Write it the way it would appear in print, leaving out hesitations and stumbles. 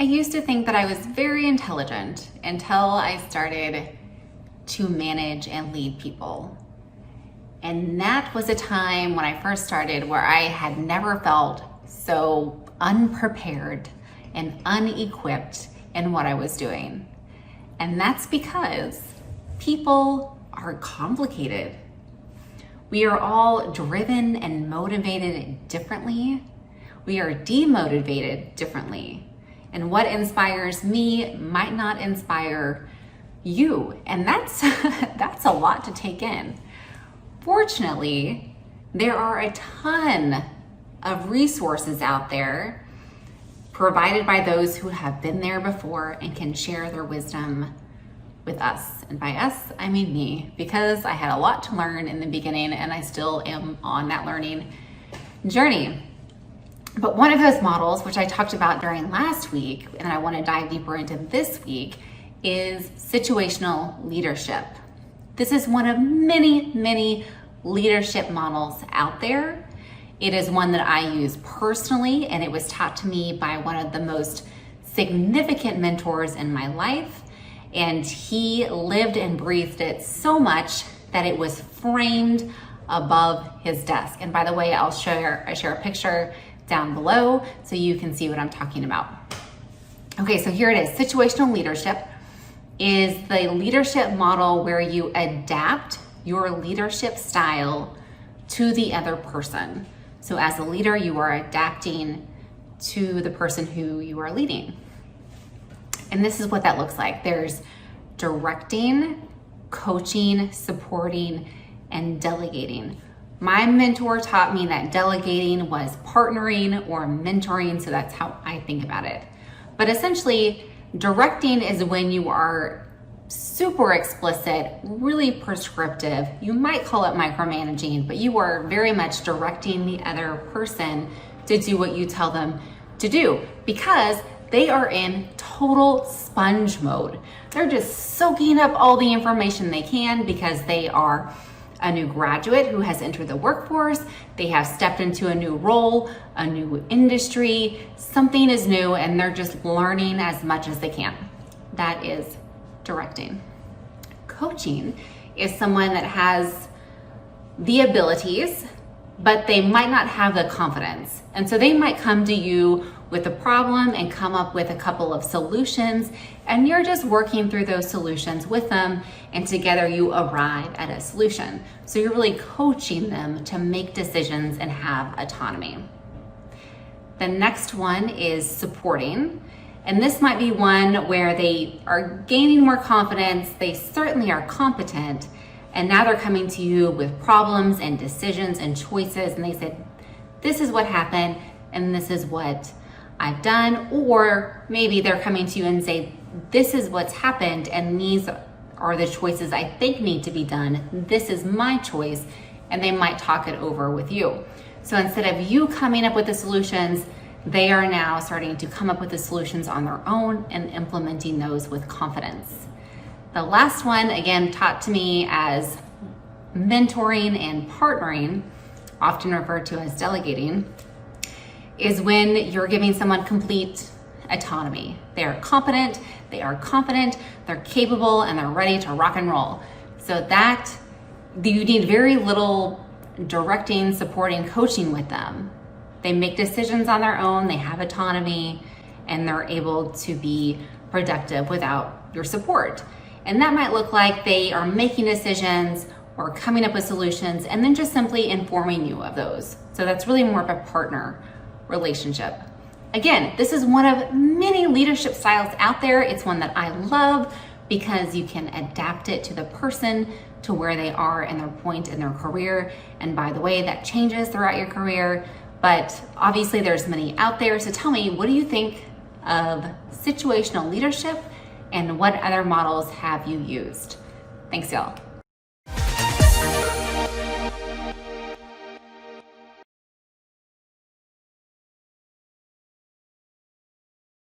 I used to think that I was very intelligent until I started to manage and lead people. And that was a time when I first started where I had never felt so unprepared and unequipped in what I was doing. And that's because people are complicated. We are all driven and motivated differently. We are demotivated differently. And what inspires me might not inspire you. And that's a lot to take in. Fortunately, there are a ton of resources out there provided by those who have been there before and can share their wisdom with us. And by us, I mean me, because I had a lot to learn in the beginning and I still am on that learning journey. But one of those models, which I talked about during last week, and I want to dive deeper into this week, is situational leadership. This is one of many, many leadership models out there. It is one that I use personally, and it was taught to me by one of the most significant mentors in my life. And he lived and breathed it so much that it was framed above his desk. And by the way, I share a picture down below so you can see what I'm talking about. Okay, so here it is. Situational leadership is the leadership model where you adapt your leadership style to the other person. So as a leader, you are adapting to the person who you are leading. And this is what that looks like. There's directing, coaching, supporting, and delegating. My mentor taught me that delegating was partnering or mentoring, so that's how I think about it. But essentially, directing is when you are super explicit, really prescriptive. You might call it micromanaging, but you are very much directing the other person to do what you tell them to do because they are in total sponge mode. They're just soaking up all the information they can because they are a new graduate who has entered the workforce. They have stepped into a new role, a new industry, something is new, and they're just learning as much as they can. That is directing. Coaching is someone that has the abilities, but they might not have the confidence. And so they might come to you with a problem and come up with a couple of solutions, and you're just working through those solutions with them, and together you arrive at a solution. So you're really coaching them to make decisions and have autonomy. The next one is supporting. And this might be one where they are gaining more confidence, they certainly are competent, and now they're coming to you with problems and decisions and choices, and they said, this is what happened, and this is what I've done. Or maybe they're coming to you and say, this is what's happened, and these are the choices I think need to be done. This is my choice, and they might talk it over with you. So instead of you coming up with the solutions, they are now starting to come up with the solutions on their own and implementing those with confidence. The last one, again, taught to me as mentoring and partnering, often referred to as delegating, is when you're giving someone complete autonomy. They are competent, they are confident, they're capable, and they're ready to rock and roll. So that you need very little directing, supporting, coaching with them. They make decisions on their own, they have autonomy, and they're able to be productive without your support. And that might look like they are making decisions or coming up with solutions and then just simply informing you of those. So that's really more of a partner relationship. Again, this is one of many leadership styles out there. It's one that I love because you can adapt it to the person, to where they are in their point in their career. And by the way, that changes throughout your career. But obviously there's many out there. So tell me, what do you think of situational leadership and what other models have you used? Thanks, y'all.